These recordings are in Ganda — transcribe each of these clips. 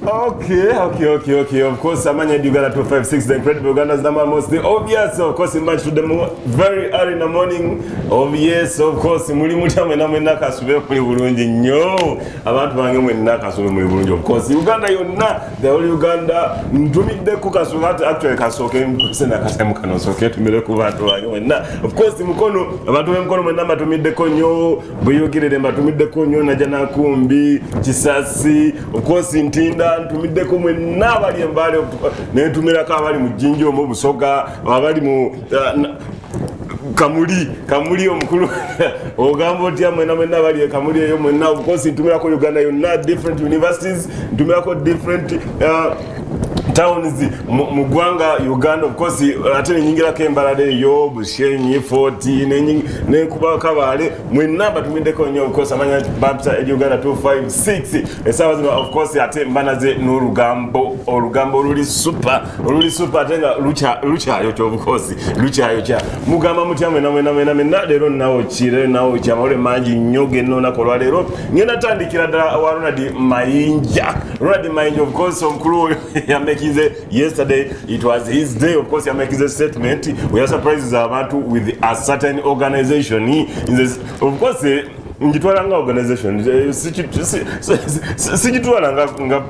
Okay. Of course, Amanya Uganda 256, the incredible Uganda's number most obvious. Of course, in match to the very early in the morning. Obvious, of course, Muli Mutame Namanaka Sube Burundi. No, abantu bange mwenaka Sube Burundi. Of course, Uganda, you're not the only Uganda. Ndumi de Kukasuvat actually Kasoke, Sena Kasem Kanosoke to Milekuvat. Of course, Mukono, about Mukono, Nama to meet the Konyo, Buyuki, to meet the Konyo, Najana Kumbi, Chisasi, of course, in Tinda. Tumide kumwe n'abali embale ne tumira kabali mu jinjo mu busoga abali mu kamuli omukulu ogambo tia mwena bali kamuli eyo mwena of course tumira ko Uganda yonna different universities tumira ko different towns mu gwanga Uganda of course ate nyingira kembalade yo bushenyi 40 ne kuba kabale mwena batumide ko nyo of course amanya babta Uganda 256 esawa zino of course ate mbanaze n'urugambo ruli super tenga lucha yo of course lucha yo cha mugamba mutya mwena lero nawo chire nawo cha mole manji nyoge nona kolwa lero ngena tandikira dala wa Ronald Mayinja of course omkulu ya mekize yesterday it was his day of course ya mekize statement we are surprised abantu with a certain organization in this of course ngitwalanga organization sijitwalanga nga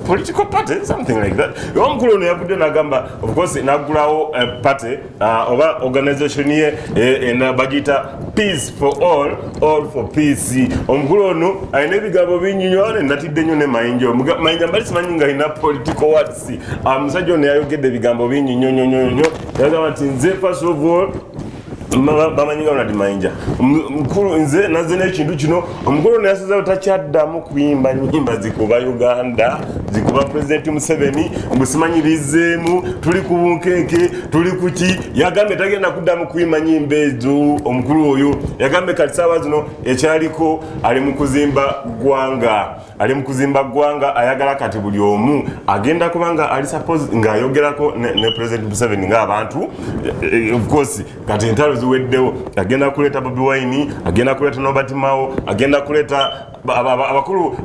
political party something like that omkulu yavude nagamba of course nagulawo party oba organization ye na bagita peace for all for peace omkulu ono ayina ebigambo binyinyone natidde nnyo ne mayinja mbali simanyi ina political words musajja ono yayogedde ebigambo binyinyonyonyonyo yagamba nti nze first of all bamanyinga Ronald Mayinja mukulu nze naze n'ekintu kino omukulu neyasazawo takyaddamu kuyimba nyimba zikuba Uganda zikuba President Museveni ngusimanyirizeemu tuli ku bunkenke tuli kuki yagambe tagenda kuddamu kuyimba nyimba ezo omukulu oyo yagambe kati saawa zino ekyaliko ali mu kuzimba gwanga ayagala kati buli omu agenda kubanga ali suppose ng'ayogerako ne President Museveni ng'abantu of course kati entalo ziweddewo agenda kuleta Bobi Wine agenda kuleta Nobert Mao agenda kuleta abakulu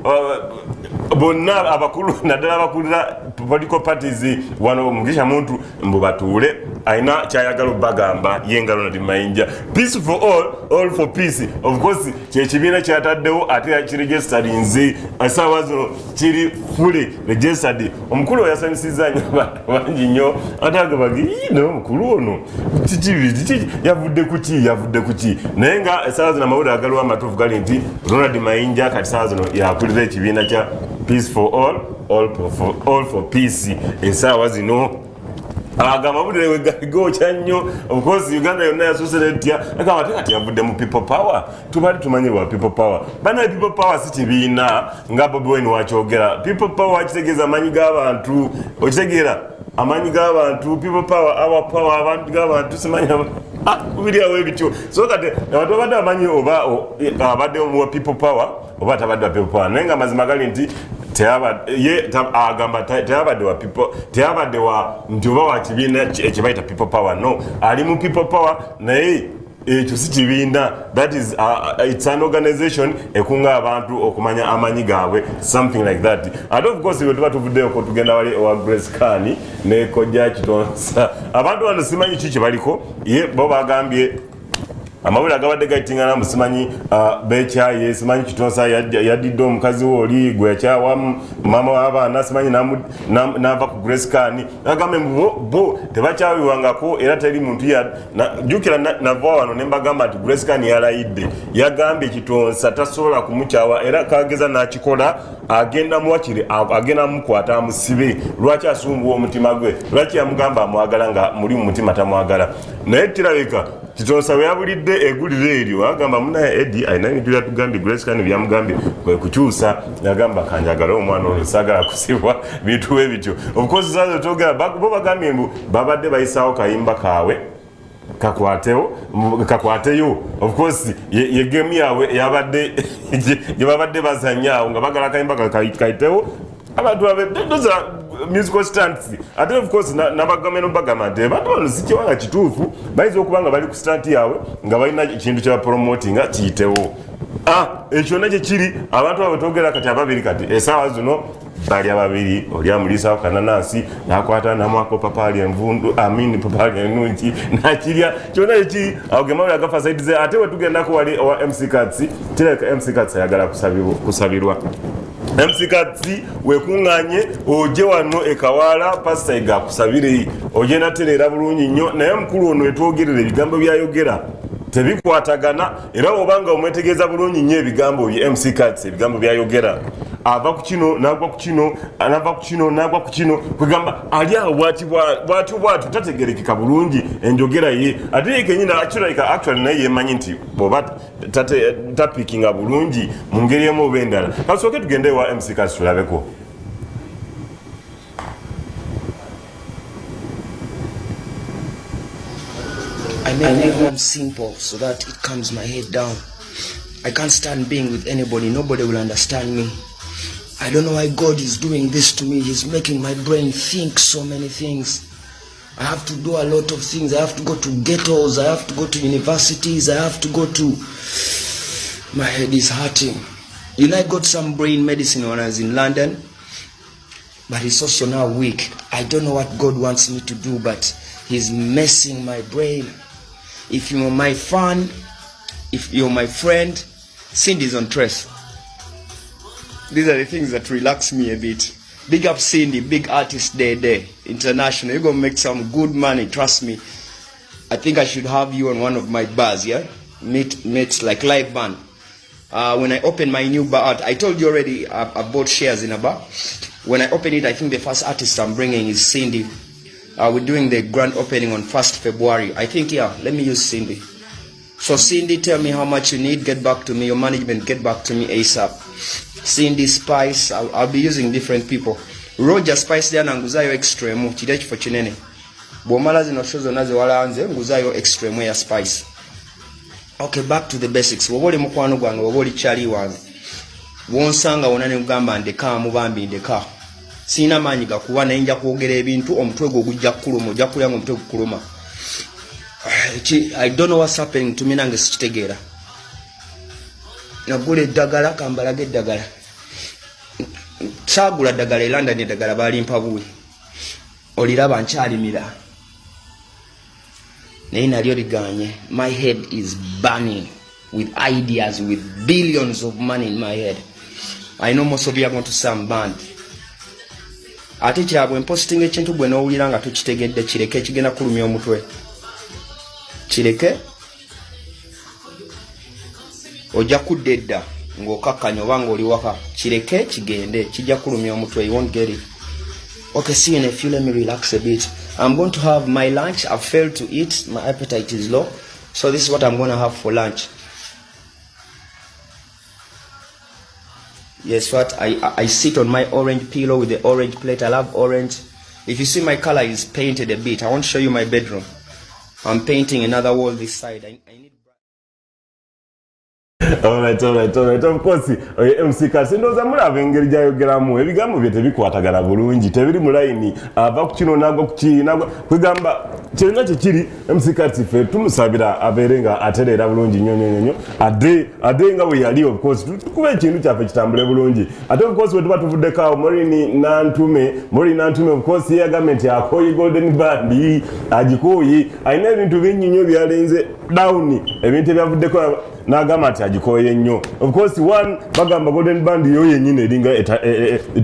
bonna abakulu naddala abakulira political parties wano mugisha muntu mbu batuule aina kyayagala bagamba yenga Ronald Mayinja peace for all for peace of course kyekibiina kyataddewo ate yakiregistered nze asaawa zino kiri fully registered omukulu yasanyusiza nnyo abantu bangi nnyo ate agabagi omukulu ono yavudde kuki naye nga esaawa zino amawulire agaliwo amatuufu gali nti Ronald Mayinja kati saawa zino yakulira ekibiina kya peace for all for peace esaawa zino agamabudde wegaligocha nnyo of course Uganda yonna yasosera etya agamba tekati yavudde mu people power tubali tumanyirwa people power bana people power si kibiina nga Bobi Wine wakyogera people power kitegeeza amanyi g'abantu okitegeera amanyi g'abantu people power our power abantu g'abantu simanya kubiriawo ebityo so kati abantu abadde amanyi oba abadde mu people power oba tabadde wa people power naye nga mazima gali nti agamba teyabadde wa nti oba wa kibiina ekibayita people power no ali mu people power naye ekyo si kibiina that is it's an organization ekunga abantu okumanya amanyi gaabwe something like that and of course we tuba tuvuddeyo ko tugenda wali owa Grace Kani ne Kojja Kitonsa abantu bano simanyi kiki baliko ye bo bagambye amawulire agabadde gayitingana musimanyi bekyaye simanyi Kitonsa yadidde omukazi we oli gwe yakyawa mama w'abaana simanyi n'ava ku Grace Kani agambe bo tebakyawiwangako era teri muntu jjukira nava wano ne mbagamba nti Grace Kani yalayidde yagambye Kitonsa tasobola kumukyawa era kageza n'akikola agenda muwakire agenda mukwata amusibe lwaki asumbuwa omutima gwe lwaki yamugamba amwagala nga muli mu mutima tamwagala naye kirabika Kitonsa we yabulidde egulire eryo agamba munaye Eddie ayina ebintu byatugambye Grace Kani byamugambye kwe kukyusa yagamba kanjagala omwana ono sagala kusibwa bintu ebityo of course zazo togera bo bagambye mbu babadde bayisaawo kayimba kaabwe kakwateyo of course ye game yawe yabadde gye babadde bazanyaawo nga bagala kayimba kayitewo abantu those are musical stunts ate of course nabagameno bagamba nti abantu bano sikiwanga kituufu bayinza okubanga bali ku stunt yaabwe nga balina ekintu kya promotinga kiyitewo ekyo nakyo kiri abantu abo betogera kati ababiri kati esaawa zino bali ababiri oli amulisa kananasi nakwata namwako papali envundu amini papali enungi nakirya kyona eki agema bya gafa side ze ate wetugenda ko wali wa MC Katsi kireka MC Katsi ayagala kusabirwa MC Katsi wekunganye oje wano ekawala pasta iga kusabire oje naterera bulungi nnyo naye mukulu ono etwogerera ebigambo byayogera tebikwatagana era obanga omwetegeeza bulungi nnyo ebigambo bya MC Katsi ebigambo byayogera ava ku kino nagwa ku kino anava ku kino nagwa ku kino kwegamba ali awo bwatu tategerekeka bulungi enjogera ye ate kenyina actually naye yemanyi nti boba tapikinga bulungi mu ngeri emu oba endala kasooke tugende wa MC Katsi tulabeko. I make home simple so that it calms my head down. I can't stand being with anybody. Nobody will understand me. I don't know why God is doing this to me. He's making my brain think so many things. I have to do a lot of things. I have to go to ghettos. I have to go to universities. I have to go to... My head is hurting. You know, I got some brain medicine when I was in London, but it's also now weak. I don't know what God wants me to do, but He's messing my brain. If you're my fan, if you're my friend, Cindy's on Trace. These are the things that relax me a bit. Big up Cindy, big artist day, international. You're gonna make some good money, trust me. I think I should have you on one of my bars, yeah? Meet like live band. When I open my new bar, I told you already I bought shares in a bar. When I open it, I think the first artist I'm bringing is Cindy. We're doing the grand opening on 1st February. I think, yeah, let me use Cindy. So Cindy, tell me how much you need, get back to me, your management, get back to me ASAP. Cindy, Spice, I'll be using different people. Roger Spice there na nguzayo extreme, chide chifo chinene. Bomala zino shozo naze wala anze, nguzayo extreme ya Spice. Okay, back to the basics. Woboli mukwano gwange, woboli chali wange. Wonsanga wonane mugamba ndeka mubambi ndeka. Sina manyi gakuba naye nja kwogera ebintu omutwe gwo gujja kuluma ojja kulyanga omutwe gukuluma. I don't know what's happening to me nange sikitegeera. Nagula eddagala kambalage eddagala. Saagula eddagala London eddagala balimpa buwi. Oliraba nkyalimira. Naye nalyo liganye. My head is burning with ideas, with billions of money in my head. I know most of you are going to some band. Ate kyabwe posting ekintu bwe n'owulira nga tukitegedde kireke kigenda kulumya omutwe. Kireke ojja kuddedda ng'okakkanya oba ng'oli waka. Kireke kigende kijja kulumya omutwe. You won't get it. Okay, see you in a few. Let me relax a bit. I'm going to have my lunch. I've failed to eat. My appetite is low. So this is what I'm going to have for lunch. Yes, what? I sit on my orange pillow with the orange plate. I love orange. If you see my color is painted a bit. I want to show you my bedroom. I'm painting another wall this side. I need... Alright. Of course, MC Katsi ndoza mulaba engeri gyayogeramu ebigambo bye tebikwatagala bulungi tebiri mu line ava ku kino nagwa ku kiri nagwa kwegamba kyonna kiri MC Katsi fe tumusabira abeere nga aterera bulungi nnyo ade nga we yali of course tukuba ekintu kyaffe kitambule bulungi ate of course we tuba tuvuddeko Morini Nantume of course ye government yakoye Golden Band agikoye ayina ebintu binnyinyo byalenze down ebintu ebyavuddeko n'agamba ati agikoye nnyo. Of course one bagamba Golden Band yo yennyini eringa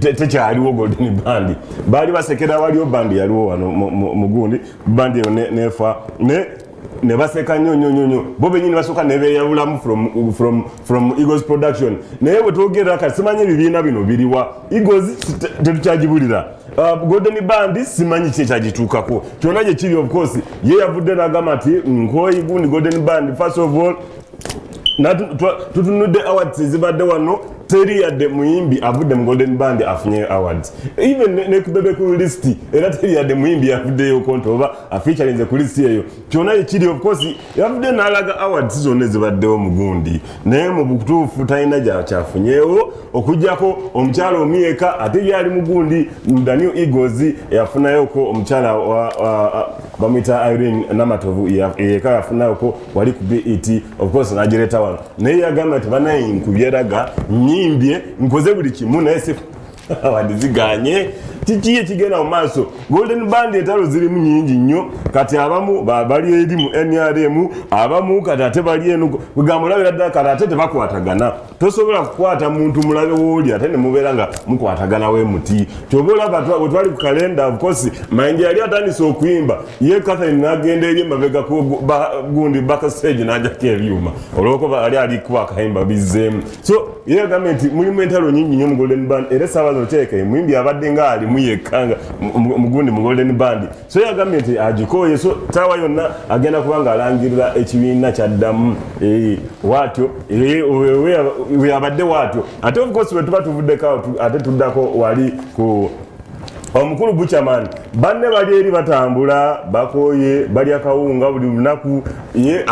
tekyaliwo Golden Band baali basekera waliwo band yaliwo wano mu gundi band eyo nefa ne baseka nnyo bo bennyini basooka ne beeyawulamu from Eagles Production naye bwe twogera kati simanyi ebibiina bino biriwa Eagles tetukyagibulira Golden Band simanyi kyekagituukako kyonna gye kiri of course ye yavudde n'agamba ati nkoyi gundi Golden Band first of all tutunudde awards zibadde wano teri yadde muyimbi avudde mu Golden Band afunye awards even ne kubebe ku list era teri yadde muyimbi avuddeyo konto oba afeaturinze ku list eyo kyonna ekiri of course yavudde n'alaga awards zonna zibaddewo mu gundi naye mu butuufu talina kyafunyeewo okujjako omukyala omuyeka ate yali mu gundi Daniel Eagles yafunayoko omukyala bamwita Irene Namatovu yeka yafunayoko wali ku BET of course n'agireeta wano naye yagamba nti banayinkubye raga nyimbye nkoze buli kimu naye abadiziganye kikiye kigenda mu maaso Golden Band entalo zirimu nyingi nnyo kati abamu bali eri mu NRM abamu kati ate bali eno kugamba labira ddala kati ate tebakwatagana tosobola kukwata muntu mulabe wooli ate ne mubeera nga mukwatagana we muti kyobola bwe twali ku kalenda of course Mayinja yali atandise okuyimba ye Catherine n'agenda eri emabega gundi baka stage n'ajjako ebyuma olw'okuba ali kuba akayimba bizzeemu so ye gavumenti mulimu entalo nyingi nnyo mu Golden Band era essaawa zino teeka muyimbi abadde nga alimu yekkanga mugundi mu Golden Band so ye gavumenti agikooye so taawa yonna agenda kubanga alangirira ekibiina kyaddamu waatyo we abadde waatyo ate of course bwe tuba tuvuddeko ate tuddako wali ku omukulu Buchaman banne bali eri batambula bakoye bali akawunga buli lunaku ye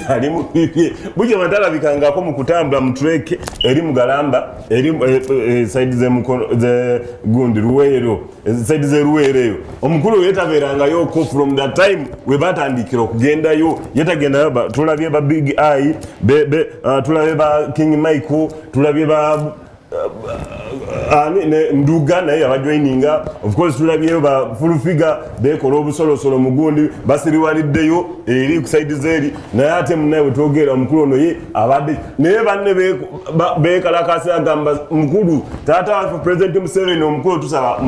ali mu bibye Buchaman talabikangako mu kutambula mu trek eri mu Galamba eri side ze mukono ze gundi Luweero side ze Luweero omukulu yetaberanga yoko from that time we batandikira okugendayo yetagenda tulabye ba Big Eye tulabye ba King Michael tulabye ba Nduga naye abajoininga of course tulabye ba full figure bekola obusolosolo mugundi basiriwaliddeyo eri ku side zeri naye ate munaye wetwogera omukulu ono ye abadde naye banne bekalakasa agamba mukulu taata wa President Museveni omukulu tusaba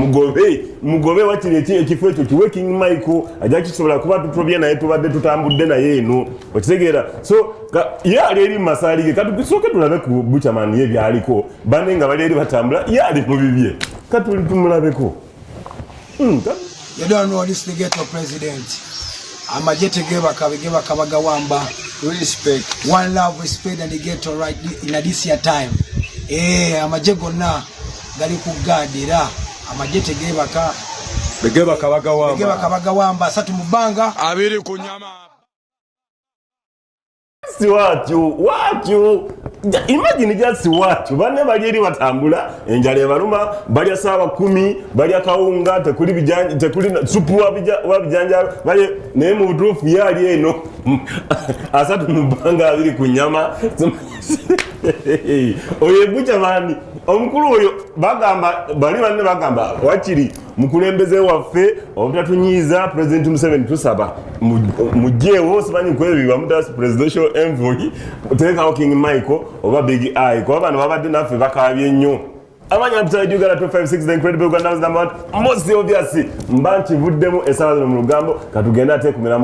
mugobe wakiri ekifo ekyo kiwe King Michael ajja kisobola kuba tutobye naye tubadde tutambudde naye eno okitegeera so ye ali eri masalige kati tusooke tulabe ku Buchaman ye byaliko banne nga bali eri batambula ye ali mu bibye kati tuli tumulabeko You don't know this the ghetto president. Amajete geba kabagawamba. Respect. One love, respect, and the ghetto right in this year time. Amaje gonna gali kugadira. Amajete geba kabagawamba. Satu mubanga. Abiri kunyama. Si watu imagine just watu banne bali eri batambula enjala ebaluma bali asaba 10 bali akawunga tekuli bijanja tekuli supu wabijanja bali naye mu butuufu yali eno asatu mubanga abiri kunyama oye Buchaman omukulu oyo bagamba bali banne bagamba wakiri mukulembeze waffe obutatunyiza President Museveni tusaba mujewo sibanyi kwebi bamuta presidential envoy teekawo King Michael oba Big Eye kwa bano babadde naffe bakabye nnyo amanya upside Uganda 256 the incredible Uganda number 1 most obviously mbanchi vuddemu essaawa zino mu lugambo katugenda ate kumiramu